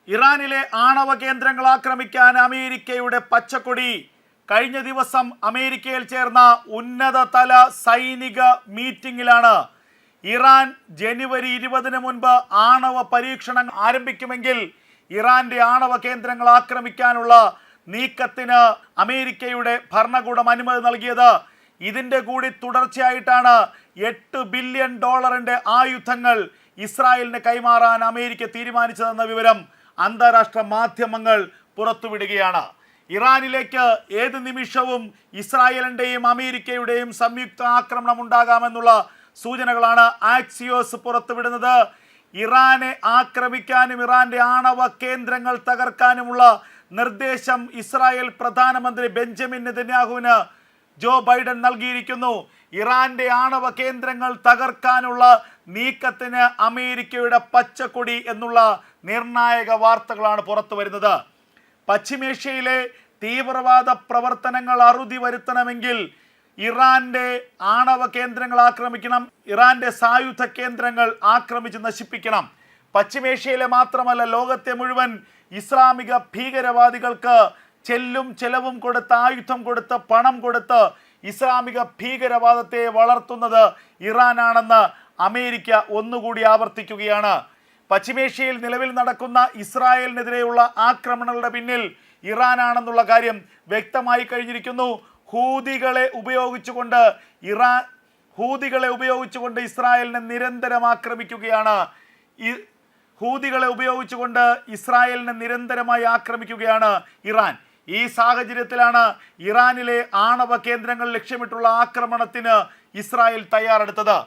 ഇറാനിലെ ആണവ കേന്ദ്രങ്ങൾ ആക്രമിക്കാൻ അമേരിക്കയുടെ പച്ചക്കൊടി. കഴിഞ്ഞ ദിവസം അമേരിക്കയിൽ ചേർന്ന ഉന്നതതല സൈനിക മീറ്റിംഗിലാണ് ഇറാൻ ജനുവരി 20 മുൻപ് ആണവ പരീക്ഷണം ആരംഭിക്കുമെങ്കിൽ ഇറാന്റെ ആണവ കേന്ദ്രങ്ങൾ ആക്രമിക്കാനുള്ള നീക്കത്തിന് അമേരിക്കയുടെ ഭരണകൂടം അനുമതി നൽകിയത്. ഇതിന്റെ കൂടി തുടർച്ചയായിട്ടാണ് $8 ബില്യൺ ആയുധങ്ങൾ ഇസ്രായേലിന് കൈമാറാൻ അമേരിക്ക തീരുമാനിച്ചതെന്ന വിവരം അന്താരാഷ്ട്ര മാധ്യമങ്ങൾ പുറത്തുവിടുകയാണ്. ഇറാനിലേക്ക് ഏത് നിമിഷവും ഇസ്രായേലിൻ്റെയും അമേരിക്കയുടെയും സംയുക്ത ആക്രമണം ഉണ്ടാകാമെന്നുള്ള സൂചനകളാണ് ആക്സിയോസ് പുറത്തുവിടുന്നത്. ഇറാനെ ആക്രമിക്കാനും ഇറാന്റെ ആണവ കേന്ദ്രങ്ങൾ തകർക്കാനുമുള്ള നിർദ്ദേശം ഇസ്രായേൽ പ്രധാനമന്ത്രി ബെഞ്ചമിൻ നെതന്യാഹുവിന് ജോ ബൈഡൻ നൽകിയിരിക്കുന്നു. ഇറാന്റെ ആണവ കേന്ദ്രങ്ങൾ തകർക്കാനുള്ള നീക്കത്തിന് അമേരിക്കയുടെ പച്ചക്കൊടി എന്നുള്ള നിർണായക വാർത്തകളാണ് പുറത്തു വരുന്നത്. പശ്ചിമേഷ്യയിലെ തീവ്രവാദ പ്രവർത്തനങ്ങൾ അറുതി വരുത്തണമെങ്കിൽ ഇറാന്റെ ആണവ കേന്ദ്രങ്ങൾ ആക്രമിക്കണം, ഇറാന്റെ സായുധ കേന്ദ്രങ്ങൾ ആക്രമിച്ച് നശിപ്പിക്കണം. പശ്ചിമേഷ്യയിലെ മാത്രമല്ല, ലോകത്തെ മുഴുവൻ ഇസ്ലാമിക ഭീകരവാദികൾക്ക് ചെലവും കൊടുത്ത്, ആയുധം കൊടുത്ത്, പണം കൊടുത്ത് ഇസ്ലാമിക ഭീകരവാദത്തെ വളർത്തുന്നത് ഇറാനാണെന്ന് അമേരിക്ക ഒന്നുകൂടി ആവർത്തിക്കുകയാണ്. പശ്ചിമേഷ്യയിൽ നിലവിൽ നടക്കുന്ന ഇസ്രായേലിനെതിരെയുള്ള ആക്രമണങ്ങളുടെ പിന്നിൽ ഇറാനാണെന്നുള്ള കാര്യം വ്യക്തമായി കഴിഞ്ഞിരിക്കുന്നു. ഹൂതികളെ ഉപയോഗിച്ചുകൊണ്ട് ഇസ്രായേലിനെ നിരന്തരം ആക്രമിക്കുകയാണ്. നിരന്തരമായി ആക്രമിക്കുകയാണ് ഇറാൻ. ഈ സാഹചര്യത്തിലാണ് ഇറാനിലെ ആണവ കേന്ദ്രങ്ങൾ ലക്ഷ്യമിട്ടുള്ള ആക്രമണത്തിന് ഇസ്രായേൽ തയ്യാറെടുത്തത്.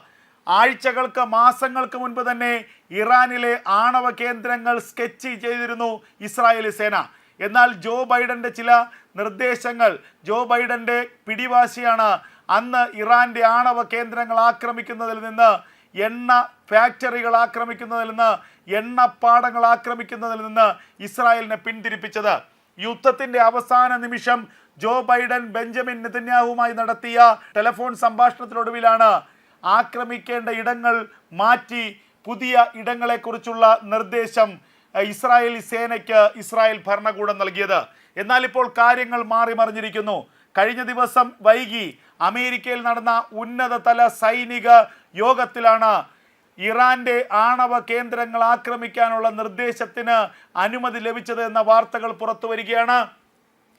ആഴ്ചകൾക്ക്, മാസങ്ങൾക്ക് മുൻപ് തന്നെ ഇറാനിലെ ആണവ കേന്ദ്രങ്ങൾ സ്കെച്ച് ചെയ്തിരുന്നു ഇസ്രായേലി സേന. എന്നാൽ ജോ ബൈഡന്റെ ചില നിർദ്ദേശങ്ങൾ, ജോ ബൈഡന്റെ പിടിവാശിയാണ് അന്ന് ഇറാന്റെ ആണവ കേന്ദ്രങ്ങൾ ആക്രമിക്കുന്നതിൽ നിന്ന്, എണ്ണ ഫാക്ടറികൾ ആക്രമിക്കുന്നതിൽ നിന്ന്, എണ്ണപ്പാടങ്ങൾ ആക്രമിക്കുന്നതിൽ നിന്ന് ഇസ്രായേലിനെ പിന്തിരിപ്പിച്ചത്. യുദ്ധത്തിന്റെ അവസാന നിമിഷം ജോ ബൈഡൻ ബെഞ്ചമിൻ നെതന്യാഹുവുമായി നടത്തിയ ടെലിഫോൺ സംഭാഷണത്തിനൊടുവിലാണ് ആക്രമിക്കേണ്ട ഇടങ്ങൾ മാറ്റി പുതിയ ഇടങ്ങളെക്കുറിച്ചുള്ള നിർദ്ദേശം ഇസ്രായേലി സേനയ്ക്ക് ഇസ്രായേൽ ഭരണകൂടം നൽകിയത്. എന്നാൽ ഇപ്പോൾ കാര്യങ്ങൾ മാറി മറിഞ്ഞിരിക്കുന്നു. കഴിഞ്ഞ ദിവസം വൈകി അമേരിക്കയിൽ നടന്ന ഉന്നതതല സൈനിക യോഗത്തിലാണ് ഇറാന്റെ ആണവ കേന്ദ്രങ്ങൾ ആക്രമിക്കാനുള്ള നിർദ്ദേശത്തിന് അനുമതി ലഭിച്ചത് എന്ന വാർത്തകൾ പുറത്തു വരികയാണ്.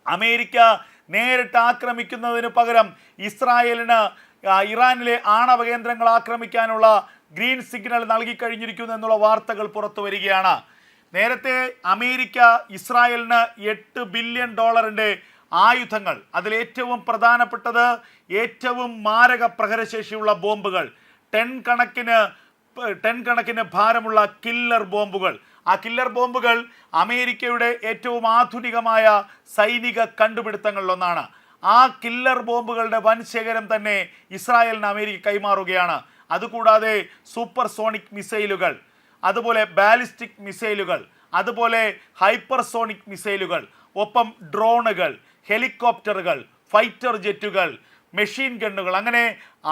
അമേരിക്ക നേരിട്ട് ആക്രമിക്കുന്നതിന് പകരം ഇസ്രായേലിന് ഇറാനിലെ ആണവ കേന്ദ്രങ്ങൾ ആക്രമിക്കാനുള്ള ഗ്രീൻ സിഗ്നൽ നൽകിക്കഴിഞ്ഞിരിക്കുന്നു എന്നുള്ള വാർത്തകൾ പുറത്തു വരികയാണ്. നേരത്തെ അമേരിക്ക ഇസ്രായേലിന് $8 ബില്യൺ ആയുധങ്ങൾ, അതിലേറ്റവും പ്രധാനപ്പെട്ടത് ഏറ്റവും മാരക പ്രഹരശേഷിയുള്ള ബോംബുകൾ, ടൺ കണക്കിന് ഭാരമുള്ള കില്ലർ ബോംബുകൾ. ആ കില്ലർ ബോംബുകൾ അമേരിക്കയുടെ ഏറ്റവും ആധുനികമായ സൈനിക കണ്ടുപിടുത്തങ്ങളിലൊന്നാണ്. ആ കില്ലർ ബോംബുകളുടെ വൻ ശേഖരം തന്നെ ഇസ്രായേലിന് അമേരിക്ക കൈമാറുകയാണ്. അതുകൂടാതെ സൂപ്പർസോണിക് മിസൈലുകൾ, അതുപോലെ ബാലിസ്റ്റിക് മിസൈലുകൾ, അതുപോലെ ഹൈപ്പർസോണിക് മിസൈലുകൾ, ഒപ്പം ഡ്രോണുകൾ, ഹെലികോപ്റ്ററുകൾ, ഫൈറ്റർ ജെറ്റുകൾ, മെഷീൻ ഗണ്ണുകൾ, അങ്ങനെ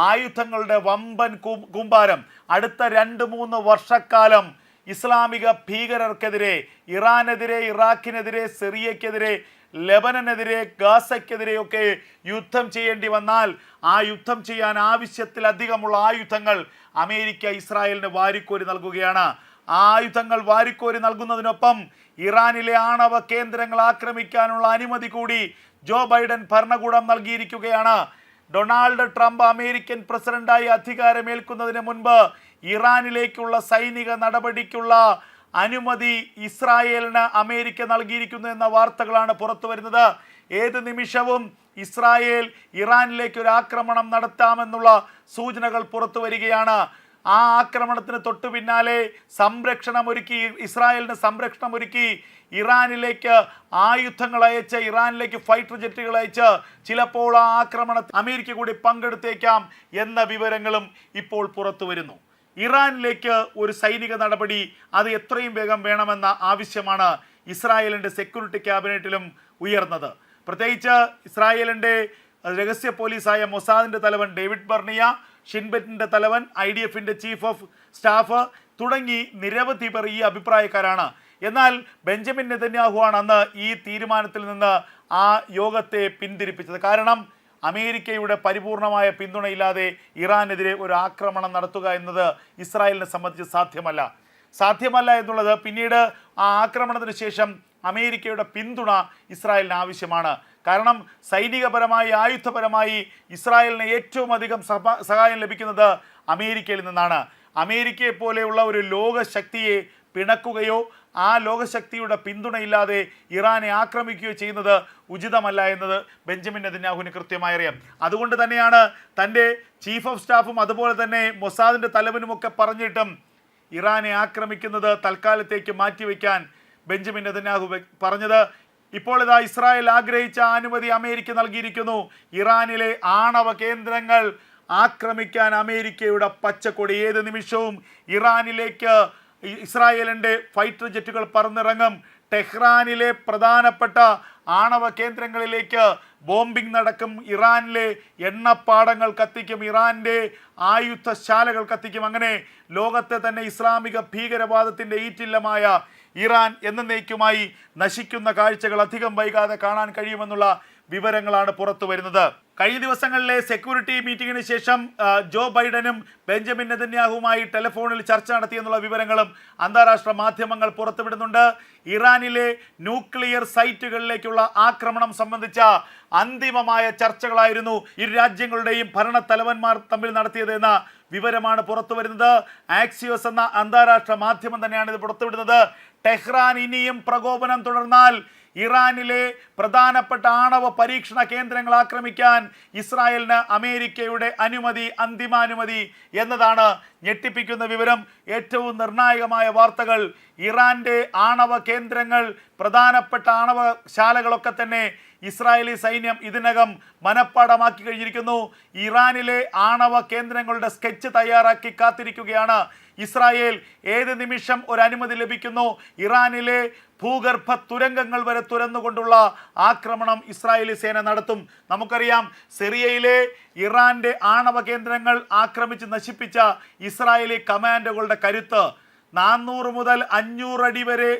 ആയുധങ്ങളുടെ വമ്പൻ കൂമ്പാരം അടുത്ത 2-3 വർഷക്കാലം ഇസ്ലാമിക ഭീകരർക്കെതിരെ, ഇറാനെതിരെ, ഇറാഖിനെതിരെ, സിറിയക്കെതിരെ, ലെബനനെതിരെ, ഗാസയ്ക്കെതിരെയൊക്കെ യുദ്ധം ചെയ്യേണ്ടി വന്നാൽ ആ യുദ്ധം ചെയ്യാൻ ആവശ്യത്തിലധികമുള്ള ആയുധങ്ങൾ അമേരിക്ക ഇസ്രായേലിന് വാരിക്കോരി നൽകുകയാണ്. ആ ആയുധങ്ങൾ വാരിക്കോരി നൽകുന്നതിനൊപ്പം ഇറാനിലെ ആണവ കേന്ദ്രങ്ങൾ ആക്രമിക്കാനുള്ള അനുമതി കൂടി ജോ ബൈഡൻ ഭരണകൂടം നൽകിയിരിക്കുകയാണ്. ഡൊണാൾഡ് ട്രംപ് അമേരിക്കൻ പ്രസിഡന്റായി അധികാരമേൽക്കുന്നതിന് മുൻപ് ഇറാനിലേക്കുള്ള സൈനിക നടപടിക്കുള്ള അനുമതി ഇസ്രായേലിന് അമേരിക്ക നൽകിയിരിക്കുന്നു എന്ന വാർത്തകളാണ് പുറത്തു വരുന്നത്. ഏത് നിമിഷവും ഇസ്രായേൽ ഇറാനിലേക്ക് ഒരു ആക്രമണം നടത്താമെന്നുള്ള സൂചനകൾ പുറത്തു വരികയാണ്. ആ ആക്രമണത്തിന് തൊട്ടു പിന്നാലെ ഇസ്രായേലിന് സംരക്ഷണം ഒരുക്കി ഇറാനിലേക്ക് ആയുധങ്ങൾ അയച്ച്, ഇറാനിലേക്ക് ഫൈറ്റർ ജെറ്റുകൾ അയച്ച് ചിലപ്പോൾ ആ ആക്രമണത്തിൽ അമേരിക്ക കൂടി പങ്കെടുത്തേക്കാം എന്ന വിവരങ്ങളും ഇപ്പോൾ പുറത്തു വരുന്നു. ഇറാനിലേക്ക് ഒരു സൈനിക നടപടി അത് എത്രയും വേഗം വേണമെന്ന ആവശ്യമാണ് ഇസ്രായേലിൻ്റെ സെക്യൂരിറ്റി ക്യാബിനറ്റിലും ഉയർന്നത്. പ്രത്യേകിച്ച് ഇസ്രായേലിൻ്റെ രഹസ്യ പോലീസായ മൊസാദിൻ്റെ തലവൻ ഡേവിഡ് ബർണിയ, ഷിൻബെറ്റിൻ്റെ തലവൻ, IDFൻ്റെ ചീഫ് ഓഫ് സ്റ്റാഫ് തുടങ്ങി നിരവധി പേർ ഈ അഭിപ്രായക്കാരാണ്. എന്നാൽ ബെഞ്ചമിൻ നെതന്യാഹുവാണ് അന്ന് ഈ തീരുമാനത്തിൽ നിന്ന് ആ യോഗത്തെ പിന്തിരിപ്പിച്ചത്. കാരണം അമേരിക്കയുടെ പരിപൂർണമായ പിന്തുണയില്ലാതെ ഇറാനെതിരെ ഒരു ആക്രമണം നടത്തുക എന്നത് ഇസ്രായേലിനെ സംബന്ധിച്ച് സാധ്യമല്ല എന്നുള്ളത് പിന്നീട് ആ ആക്രമണത്തിന് ശേഷം അമേരിക്കയുടെ പിന്തുണ ഇസ്രായേലിന് ആവശ്യമാണ്. കാരണം സൈനികപരമായി ആയുധപരമായി ഇസ്രായേലിന് ഏറ്റവും അധികം സഹായം ലഭിക്കുന്നത് അമേരിക്കയിൽ നിന്നാണ്. അമേരിക്കയെ പോലെയുള്ള ഒരു ലോകശക്തിയെ പിണക്കുകയോ ആ ലോകശക്തിയുടെ പിന്തുണയില്ലാതെ ഇറാനെ ആക്രമിക്കുകയോ ചെയ്യുന്നത് ഉചിതമല്ല എന്നത് ബെഞ്ചമിൻ നെതന്യാഹുവിന് കൃത്യമായി അറിയാം. അതുകൊണ്ട് തന്നെയാണ് തൻ്റെ ചീഫ് ഓഫ് സ്റ്റാഫും അതുപോലെ തന്നെ മൊസാദിൻ്റെ തലവനുമൊക്കെ പറഞ്ഞിട്ടും ഇറാനെ ആക്രമിക്കുന്നത് തൽക്കാലത്തേക്ക് മാറ്റിവെക്കാൻ ബെഞ്ചമിൻ നെതന്യാഹു പറഞ്ഞത്. ഇപ്പോൾ ഇതാ ഇസ്രായേൽ ആഗ്രഹിച്ച അനുമതി അമേരിക്ക നൽകിയിരിക്കുന്നു. ഇറാനിലെ ആണവ കേന്ദ്രങ്ങൾ ആക്രമിക്കാൻ അമേരിക്കയുടെ പച്ചക്കൊടി. ഏത് നിമിഷവും ഇറാനിലേക്ക് ഇസ്രായേലിൻ്റെ ഫൈറ്റർ ജെറ്റുകൾ പറന്നിറങ്ങും. ടെഹ്റാനിലെ പ്രധാനപ്പെട്ട ആണവ കേന്ദ്രങ്ങളിലേക്ക് ബോംബിംഗ് നടക്കും. ഇറാനിലെ എണ്ണപ്പാടങ്ങൾ കത്തിക്കും. ഇറാൻ്റെ ആയുധശാലകൾ കത്തിക്കും. അങ്ങനെ ലോകത്തെ തന്നെ ഇസ്ലാമിക ഭീകരവാദത്തിൻ്റെ ഈറ്റില്ലമായ ഇറാൻ എന്നേക്കുമായി നശിക്കുന്ന കാഴ്ചകൾ അധികം വൈകാതെ കാണാൻ കഴിയുമെന്നുള്ള വിവരങ്ങളാണ് പുറത്തു വരുന്നത്. കഴിഞ്ഞ ദിവസങ്ങളിലെ സെക്യൂരിറ്റി മീറ്റിംഗിന് ശേഷം ജോ ബൈഡനും ബെഞ്ചമിൻ നെതന്യാഹുവുമായി ടെലിഫോണിൽ ചർച്ച നടത്തിയെന്നുള്ള വിവരങ്ങളും അന്താരാഷ്ട്ര മാധ്യമങ്ങൾ പുറത്തുവിടുന്നുണ്ട്. ഇറാനിലെ ന്യൂക്ലിയർ സൈറ്റുകളിലേക്കുള്ള ആക്രമണം സംബന്ധിച്ച അന്തിമമായ ചർച്ചകളായിരുന്നു ഇരു രാജ്യങ്ങളുടെയും ഭരണത്തലവന്മാർ തമ്മിൽ നടത്തിയതെന്ന വിവരമാണ് പുറത്തു വരുന്നത്. ആക്സിയോസ് എന്ന അന്താരാഷ്ട്ര മാധ്യമം തന്നെയാണ് ഇത് പുറത്തുവിടുന്നത്. ടെഹ്റാൻ ഇനിയും പ്രകോപനം തുടർന്നാൽ ഇറാനിലെ പ്രധാനപ്പെട്ട ആണവ പരീക്ഷണ കേന്ദ്രങ്ങൾ ആക്രമിക്കാൻ ഇസ്രായേലിന് അമേരിക്കയുടെ അനുമതി, അന്തിമാനുമതി എന്നതാണ് ഞെട്ടിപ്പിക്കുന്ന വിവരം. ഏറ്റവും നിർണായകമായ വാർത്തകൾ, ഇറാൻ്റെ ആണവ കേന്ദ്രങ്ങൾ, പ്രധാനപ്പെട്ട ആണവശാലകളൊക്കെ തന്നെ ഇസ്രായേലി സൈന്യം ഇതിനകം മനഃപ്പാടമാക്കി കഴിഞ്ഞിരിക്കുന്നു. ഇറാനിലെ ആണവ കേന്ദ്രങ്ങളുടെ സ്കെച്ച് തയ്യാറാക്കി കാത്തിരിക്കുകയാണ് ഇസ്രായേൽ. ഏത് നിമിഷം ഒരു അനുമതി ലഭിക്കുന്നു ഇറാനിലെ ഭൂഗർഭ തുരങ്കങ്ങൾ വരെ തുറന്നുകൊണ്ടുള്ള ആക്രമണം ഇസ്രായേലി സേന നടത്തും. നമുക്കറിയാം സിറിയയിലെ ഇറാൻ്റെ ആണവ കേന്ദ്രങ്ങൾ ആക്രമിച്ച് നശിപ്പിച്ച ഇസ്രായേലി കമാൻഡോകളുടെ കരുത്ത്. 400 മുതൽ 500 അടി വരെ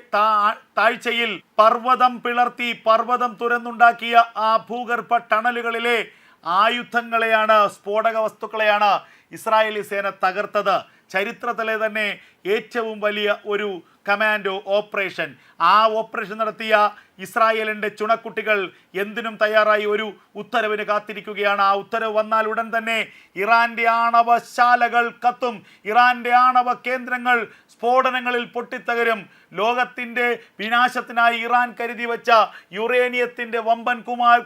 താഴ്ചയിൽ പർവ്വതം പിളർത്തി പർവ്വതം തുരന്നുണ്ടാക്കിയ ആ ഭൂഗർഭ ടണലുകളിലെ ആയുധങ്ങളെയാണ്, സ്ഫോടക വസ്തുക്കളെയാണ് ഇസ്രായേലി സേന തകർത്തത്. ചരിത്രത്തിലെ തന്നെ ഏറ്റവും വലിയ ഒരു കമാൻഡോ ഓപ്പറേഷൻ. ആ ഓപ്പറേഷൻ നടത്തിയ ഇസ്രായേലിൻ്റെ ചുണക്കുട്ടികൾ എന്തിനും തയ്യാറായി ഒരു ഉത്തരവിന് കാത്തിരിക്കുകയാണ്. ആ ഉത്തരവ് വന്നാൽ ഉടൻ തന്നെ ഇറാൻ്റെ ആണവശാലകൾ കത്തും. ഇറാൻ്റെ ആണവ കേന്ദ്രങ്ങൾ സ്ഫോടനങ്ങളിൽ പൊട്ടിത്തകരും. ലോകത്തിൻ്റെ വിനാശത്തിനായി ഇറാൻ കരുതി വച്ച യുറേനിയത്തിൻ്റെ വമ്പൻ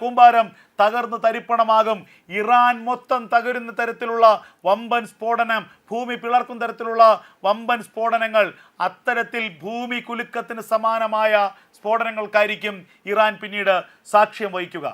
കൂമ്പാരം തകർന്ന് തരിപ്പണമാകും. ഇറാൻ മൊത്തം തകരുന്ന തരത്തിലുള്ള വമ്പൻ സ്ഫോടനം, ഭൂമി പിളർക്കുന്ന തരത്തിലുള്ള വമ്പൻ സ്ഫോടനങ്ങൾ, അത്തരത്തിൽ ഭൂമി കുലുക്കത്തിന് സമാനമായ സ്ഫോടനങ്ങൾക്കായിരിക്കും ഇറാൻ പിന്നീട് സാക്ഷ്യം വഹിക്കുക.